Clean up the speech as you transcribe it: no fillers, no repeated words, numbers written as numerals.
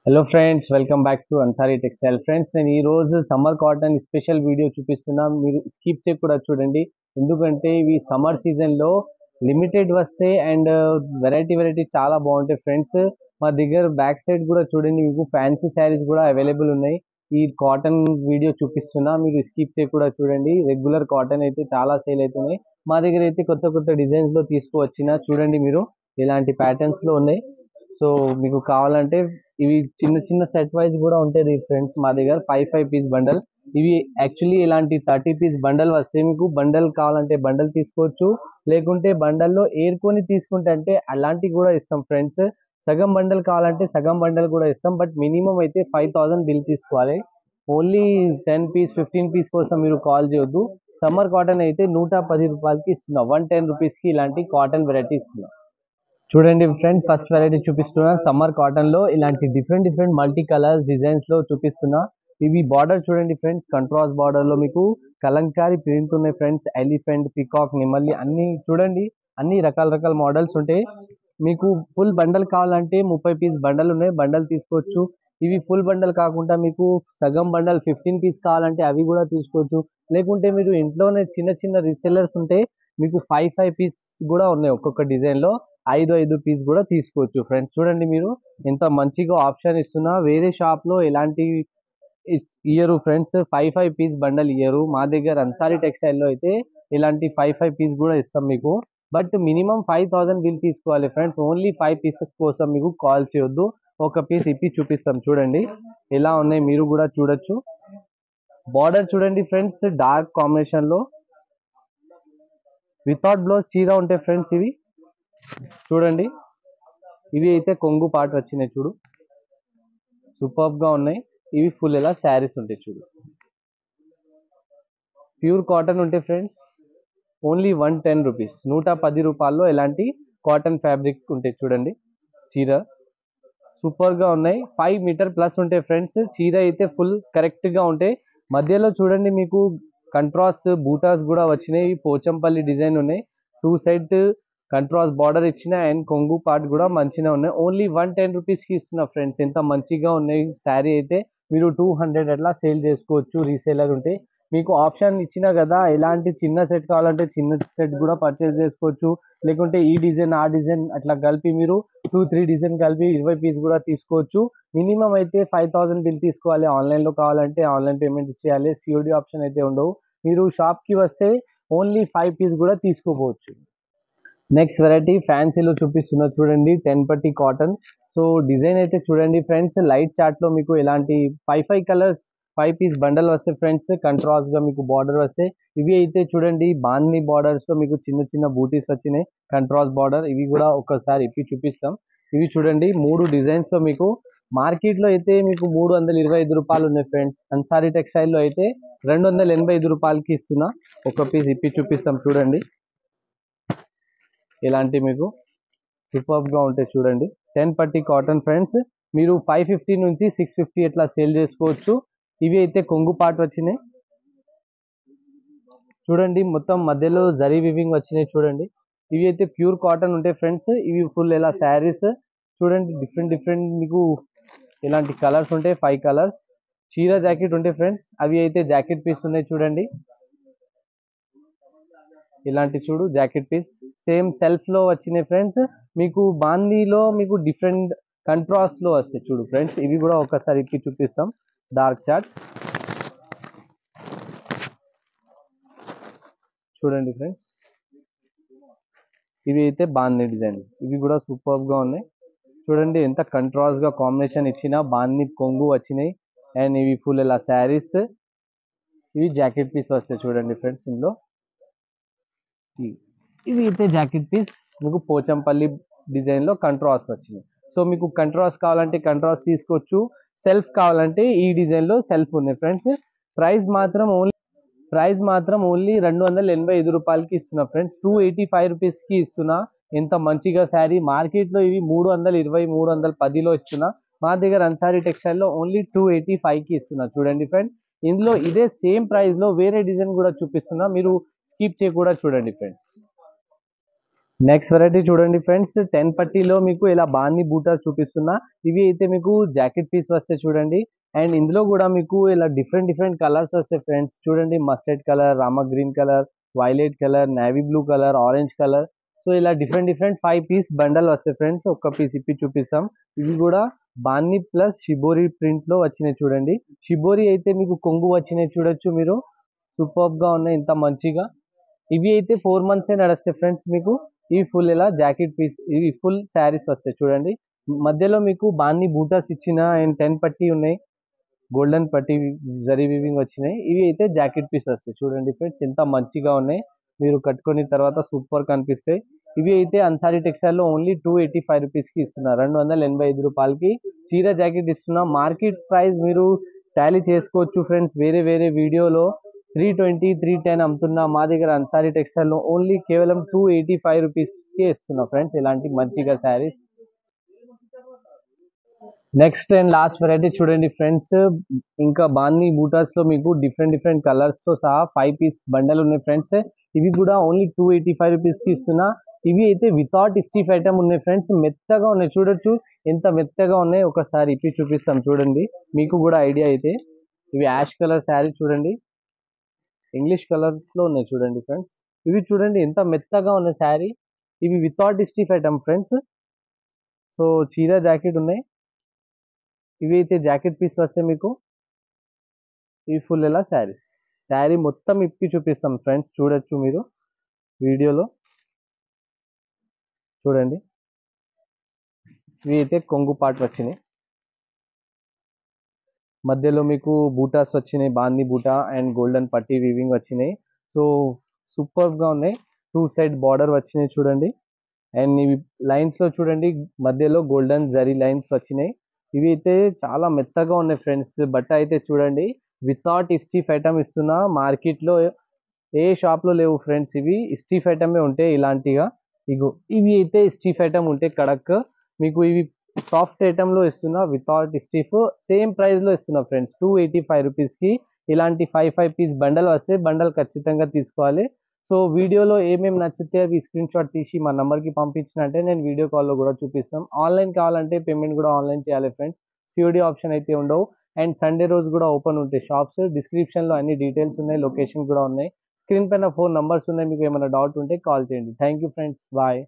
Hello friends, welcome back to Ansari textile. Friends, నేను ఈ రోజు సమ్మర్ కాటన్ స్పెషల్ వీడియో చూపిస్తున్నా. మీరు స్కిప్ చేయకుండా చూడండి, ఎందుకంటే ఇవి సమ్మర్ సీజన్లో లిమిటెడ్ వస్తాయి అండ్ వెరైటీ చాలా బాగుంటాయి. ఫ్రెండ్స్, మా దగ్గర బ్యాక్ సైడ్ కూడా చూడండి, మీకు ఫ్యాన్సీ శారీస్ కూడా అవైలబుల్ ఉన్నాయి. ఈ కాటన్ వీడియో చూపిస్తున్నా, మీరు స్కిప్ చేయకుండా చూడండి. రెగ్యులర్ కాటన్ అయితే చాలా సేల్ అవుతున్నాయి. మా దగ్గర అయితే కొత్త కొత్త డిజైన్స్లో తీసుకువచ్చిన చూడండి, మీరు ఇలాంటి ప్యాటర్న్స్లో ఉన్నాయి. సో మీకు కావాలంటే ఇవి చిన్న చిన్న సెట్ వైజ్ కూడా ఉంటుంది ఫ్రెండ్స్. మా దగ్గర ఫైవ్ పీస్ బండల్, ఇవి యాక్చువల్లీ ఇలాంటి 30 పీస్ బండల్ వస్తాయి. మీకు బండల్ కావాలంటే బండల్ తీసుకోవచ్చు, లేకుంటే బండల్లో ఏరుకొని తీసుకుంటే అంటే అలాంటివి కూడా ఇస్తాం ఫ్రెండ్స్. సగం బండల్ కావాలంటే సగం బండల్ కూడా ఇస్తాం, బట్ మినిమం అయితే 5000 బిల్ తీసుకోవాలి. ఓన్లీ 10 పీస్ 15 పీస్ కోసం మీరు కాల్ చేయొద్దు. సమ్మర్ కాటన్ అయితే 110 రూపాయలకి ఇస్తున్నాం, 110 రూపీస్కి ఇలాంటి కాటన్ వెరైటీ ఇస్తున్నాం. చూడండి ఫ్రెండ్స్, ఫస్ట్ వెరైటీ చూపిస్తున్నా. సమ్మర్ కాటన్ లో ఇలాంటి డిఫరెంట్ మల్టీ కలర్స్ డిజైన్స్ లో చూపిస్తున్నా. ఇవి బార్డర్ చూడండి ఫ్రెండ్స్, కంట్రాస్ట్ బార్డర్ లో మీకు కలంకారీ ప్రింట్ ఉన్నాయి ఫ్రెండ్స్. ఎలిఫెంట్, పికాక్, నిమల్లి అన్ని చూడండి, అన్ని రకాల మోడల్స్ ఉంటాయి. మీకు ఫుల్ బండల్ కావాలంటే 30 పీస్ బండల్ ఉన్నాయి, బండల్ తీసుకోవచ్చు. ఇవి ఫుల్ బండల్ కాకుండా మీకు సగం బండల్ 15 పీస్ కావాలంటే అవి కూడా తీసుకోవచ్చు. లేకుంటే మీరు ఇంట్లోనే చిన్న చిన్న రీసెల్లర్స్ ఉంటే మీకు ఫైవ్ పీస్ కూడా ఉన్నాయి. ఒక్కొక్క డిజైన్ లో ఐదు పీస్ కూడా తీసుకోవచ్చు. ఫ్రెండ్స్ చూడండి, మీరు ఎంత మంచిగా ఆప్షన్ ఇస్తున్నా. వేరే షాప్ లో ఎలాంటి ఇయ్యరు ఫ్రెండ్స్, ఫైవ్ పీస్ బండల్ ఇయ్యరు. మా దగ్గర అన్సారీ టెక్స్టైల్ లో అయితే ఇలాంటి ఫైవ్ పీస్ కూడా ఇస్తాం మీకు. బట్ మినిమం 5000 బిల్ తీసుకోవాలి ఫ్రెండ్స్. ఓన్లీ 5 పీసెస్ కోసం మీకు కాల్ చేయొద్దు, ఒక పీస్ ఇప్పి చూపిస్తాం. చూడండి ఎలా ఉన్నాయి, మీరు కూడా చూడొచ్చు. బార్డర్ చూడండి ఫ్రెండ్స్, డార్క్ కాంబినేషన్ లో వితౌట్ బ్లౌజ్ చీర ఉంటాయి ఫ్రెండ్స్. ఇవి చూడండి, ఇవి అయితే కొంగు పార్ట్ వచ్చినాయి చూడు, సూపర్ గా ఉన్నాయి. ఇవి ఫుల్ ఎలా శారీస్ ఉంటాయి చూడు, ప్యూర్ కాటన్ ఉంటాయి ఫ్రెండ్స్. ఓన్లీ 110 రూపీస్, 110 రూపాయల్లో ఎలాంటి కాటన్ ఫ్యాబ్రిక్ ఉంటాయి చూడండి. చీర సూపర్ గా ఉన్నాయి, 5 మీటర్ ప్లస్ ఉంటాయి ఫ్రెండ్స్. చీర అయితే ఫుల్ కరెక్ట్ గా ఉంటాయి. మధ్యలో చూడండి, మీకు కంట్రాస్ట్ బూటాస్ కూడా వచ్చినాయి. పోచంపల్లి డిజైన్ ఉన్నాయి, టూ సైడ్ కంట్రాస్ట్ బార్డర్ ఇచ్చిన అండ్ కొంగు పార్ట్ కూడా మంచిగా ఉన్నాయి. ఓన్లీ 110 రూపీస్ కి ఇస్తున్నా ఫ్రెండ్స్. ఎంత మంచిగా ఉన్నాయి శారీ అయితే. మీరు 200 అట్లా సేల్ చేసుకోవచ్చు, రీసేలర్ ఉంటే. మీకు ఆప్షన్ ఇచ్చినా కదా, ఎలాంటి చిన్న సెట్ కావాలంటే చిన్న సెట్ కూడా పర్చేస్ చేసుకోవచ్చు. లేకుంటే ఈ డిజైన్ ఆ డిజైన్ అట్లా కలిపి మీరు 2-3 డిజైన్ కలిపి 20 పీస్ కూడా తీసుకోవచ్చు. మినిమం అయితే 5000 బిల్ తీసుకోవాలి. ఆన్లైన్ లో కావాలంటే ఆన్లైన్ పేమెంట్ చేయాలి, సిఓడి ఆప్షన్ అయితే ఉండవు. మీరు షాప్ కి వస్తే ఓన్లీ 5 పీస్ కూడా తీసుకోవచ్చు. నెక్స్ట్ వెరైటీ ఫ్యాన్సీలో చూపిస్తున్నా చూడండి, 10 పట్టి కాటన్. సో డిజైన్ అయితే చూడండి ఫ్రెండ్స్, లైట్ చార్ట్ లో మీకు ఎలాంటి ఫైవ్ కలర్స్ 5 పీస్ బండల్ వస్తాయి ఫ్రెండ్స్. కంట్రాస్ట్ గా మీకు బార్డర్ వస్తాయి. ఇవి అయితే చూడండి, బాంధీ బార్డర్స్ లో మీకు చిన్న చిన్న బూటీస్ వచ్చినాయి, కంట్రాస్ట్ బార్డర్. ఇవి కూడా ఒకసారి ఇప్పి చూపిస్తాం. ఇవి చూడండి, 3 డిజైన్స్ లో మీకు మార్కెట్ లో అయితే మీకు 325 రూపాయలు ఉన్నాయి ఫ్రెండ్స్. అన్సారీ టెక్స్టైల్ లో అయితే 285 రూపాయలకి ఇస్తున్నా. ఒక పీస్ ఇప్పి చూపిస్తాం చూడండి. ఇలాంటి మీకు సూపర్ గా ఉంటాయి చూడండి. 10 పట్టి కాటన్ ఫ్రెండ్స్. మీరు 550 నుంచి 650 ఎట్లా సేల్ చేసుకోవచ్చు. ఇవి అయితే కొంగు పార్ట్ వచ్చినాయి చూడండి, మొత్తం మధ్యలో జరీ వివింగ్ వచ్చినాయి చూడండి. ఇవి అయితే ప్యూర్ కాటన్ ఉంటాయి ఫ్రెండ్స్. ఇవి ఫుల్ ఎలా శారీస్ చూడండి, డిఫరెంట్ మీకు ఇలాంటి కలర్స్ ఉంటాయి, 5 కలర్స్. చీర జాకెట్ ఉంటాయి ఫ్రెండ్స్. అవి అయితే జాకెట్ పీస్ ఉన్నాయి చూడండి. ఇలాంటి చూడు జాకెట్ పీస్ సేమ్ సెల్ఫ్ లో వచ్చినాయి ఫ్రెండ్స్. మీకు బాందీలో మీకు డిఫరెంట్ కంట్రాస్ట్ లో వస్తాయి చూడు ఫ్రెండ్స్. ఇవి కూడా ఒకసారి ఇప్పి చూపిస్తాం. డార్క్ చార్ట్ చూడండి ఫ్రెండ్స్, ఇవి అయితే బాందీ డిజైన్. ఇవి కూడా సూపర్ గా ఉన్నాయి చూడండి. ఎంత కంట్రాస్ట్ గా కాంబినేషన్ ఇచ్చిన బాందీ కొంగు వచ్చినాయి. అండ్ ఇవి ఫుల్ ఎలా శారీస్. ఇవి జాకెట్ పీస్ వస్తాయి చూడండి ఫ్రెండ్స్. ఇందులో ఇవి అయితే జాకెట్ పీస్ మీకు పోచంపల్లి డిజైన్ లో కంట్రాస్ట్ వచ్చింది. సో మీకు కంట్రాస్ట్ కావాలంటే కంట్రాస్ట్ తీసుకోవచ్చు, సెల్ఫ్ కావాలంటే ఈ డిజైన్ లో సెల్ఫ్ ఉన్నాయి ఫ్రెండ్స్. ప్రైస్ మాత్రం ఓన్లీ 285 రూపాయలకి ఇస్తున్నా ఫ్రెండ్స్. 285 రూపీస్ కి ఇస్తున్నా. ఎంత మంచిగా శారీ. మార్కెట్ లో ఇవి 320 310లో ఇస్తున్నా. మా దగ్గర అన్సారీ టెక్స్టైల్ లో ఓన్లీ 285 కి ఇస్తున్నా చూడండి ఫ్రెండ్స్. ఇందులో ఇదే సేమ్ ప్రైస్ లో వేరే డిజైన్ కూడా చూపిస్తున్నా, మీరు స్కిప్ చేయకుండా చూడండి ఫ్రెండ్స్. నెక్స్ట్ వెరైటీ చూడండి ఫ్రెండ్స్, 10 పట్టీలో మీకు ఇలా బాన్ని బూటాస్ చూపిస్తున్నా. ఇవి అయితే మీకు జాకెట్ పీస్ వస్తే చూడండి. అండ్ ఇందులో కూడా మీకు ఇలా డిఫరెంట్ డిఫరెంట్ కలర్స్ వస్తాయి ఫ్రెండ్స్. చూడండి, mustard colour, Rama green colour, violet colour, navy blue colour, orange colour. So ఇలా డిఫరెంట్ డిఫరెంట్ 5 పీస్ బండల్ వస్తాయి ఫ్రెండ్స్. ఒక్క పీస్ ఇప్పి చూపిస్తాం. ఇవి కూడా బాన్ని ప్లస్ షిబోరి ప్రింట్ లో వచ్చినాయి చూడండి. షిబోరి అయితే మీకు కొంగు వచ్చినాయి చూడొచ్చు మీరు. సూపర్ గా ఉన్నాయి, ఇంత మంచిగా. ఇవి అయితే 4 months నడుస్తాయి ఫ్రెండ్స్ మీకు. ఇవి ఫుల్ ఇలా జాకెట్ పీస్, ఇవి ఫుల్ శారీస్ వస్తాయి చూడండి. మధ్యలో మీకు బాన్ని బూటాస్ ఇచ్చిన అండ్ 10 పట్టీ ఉన్నాయి, గోల్డెన్ పట్టీ జరీ వీవింగ్ వచ్చినాయి. ఇవి అయితే జాకెట్ పీస్ వస్తాయి చూడండి ఫ్రెండ్స్, ఎంత మంచిగా ఉన్నాయి. మీరు కట్టుకుని తర్వాత సూపర్ కనిపిస్తాయి. ఇవి అయితే అన్సారీ టెక్స్టైల్ లో ఓన్లీ 285 రూపీస్కి ఇస్తున్నా, 285 రూపాయలకి చీర జాకెట్ ఇస్తున్నా. మార్కెట్ ప్రైస్ మీరు టాలీ చేసుకోవచ్చు ఫ్రెండ్స్. వేరే వేరే వీడియోలో 320 310 అమ్ముతున్నా, మా దగ్గర అన్సారీ టెక్స్టైల్ లో ఓన్లీ కేవలం 285 రూపీస్కే ఇస్తున్నా ఫ్రెండ్స్, ఇలాంటి మంచిగా saris. Next and last variety చూడండి ఫ్రెండ్స్, ఇంకా బాన్ని బూటాస్ లో మీకు డిఫరెంట్ డిఫరెంట్ కలర్స్ తో సహా 5 పీస్ బండల్ ఉన్నాయి ఫ్రెండ్స్. ఇవి కూడా ఓన్లీ 285 రూపీస్కి ఇస్తున్నా. ఇవి అయితే వితౌట్ స్టిఫ్ ఐటమ్ ఉన్నాయి ఫ్రెండ్స్, మెత్తగా ఉన్నాయి చూడొచ్చు ఎంత మెత్తగా ఉన్నాయి. ఒకసారి ఇప్పి చూపిస్తాం చూడండి, మీకు కూడా ఐడియా అయితే. ఇవి యాష్ కలర్ శారీ చూడండి, ఇంగ్లీష్ కలర్ లో ఉన్నాయి చూడండి ఫ్రెండ్స్. ఇవి చూడండి ఎంత మెత్తగా ఉన్నాయి శారీ. ఇవి without stiff item friends. So చీర జాకెట్ ఉన్నాయి. ఇవి అయితే జాకెట్ పీస్ వస్తే మీకు. ఇవి ఫుల్ ఇలా శారీస్, శారీ మొత్తం ఇప్పి చూపిస్తాం ఫ్రెండ్స్, చూడొచ్చు మీరు వీడియోలో. చూడండి, ఇవి అయితే కొంగు పార్ట్ వచ్చినాయి, మధ్యలో మీకు బూటాస్ వచ్చినాయి, బాందీ బూటా అండ్ గోల్డెన్ పట్టీ వీవింగ్ వచ్చినాయి. సో సూపర్ గా ఉన్నాయి. 2 సైడ్ బార్డర్ వచ్చినాయి చూడండి. అండ్ ఇవి లైన్స్ లో చూడండి, మధ్యలో గోల్డెన్ జరీ లైన్స్ వచ్చినాయి. ఇవి అయితే చాలా మెత్తగా ఉన్నాయి ఫ్రెండ్స్. బట్ట అయితే చూడండి వితౌట్ స్టిఫ్ ఐటమ్ ఇస్తున్నా. మార్కెట్ లో ఏ షాప్ లో లేవు ఫ్రెండ్స్, ఇవి స్టిఫ్ ఐటమే ఉంటాయి ఇలాంటిగా. ఇగో ఇవి అయితే స్టిఫ్ ఐటమ్ ఉంటాయి కడక్. మీకు ఇవి సాఫ్ట్ ఐటమ్ లో ఇస్తున్నా, వితౌట్ స్టిఫ్. సేమ్ ప్రైస్ లో ఇస్తున్నా ఫ్రెండ్స్, 285 రూపీస్కి. ఇలాంటి 5 పీస్ బండల్ వస్తే బండల్ ఖచ్చితంగా తీసుకోవాలి. సో వీడియోలో ఏమేమి నచ్చితే అవి స్క్రీన్ షాట్ తీసి మా నెంబర్కి పంపించినట్టే నేను వీడియో కాల్లో కూడా చూపిస్తాం. ఆన్లైన్ కావాలంటే పేమెంట్ కూడా ఆన్లైన్ చేయాలి ఫ్రెండ్స్, సిఓడి ఆప్షన్ అయితే ఉండవు. అండ్ సండే రోజు కూడా ఓపెన్ ఉంటాయి షాప్స్. డిస్క్రిప్షన్లో అన్ని డీటెయిల్స్ ఉన్నాయి, లొకేషన్ కూడా ఉన్నాయి. స్క్రీన్ పైన 4 నంబర్స్ ఉన్నాయి, మీకు ఏమైనా డౌట్ ఉంటే కాల్ చేయండి. Thank you friends, bye.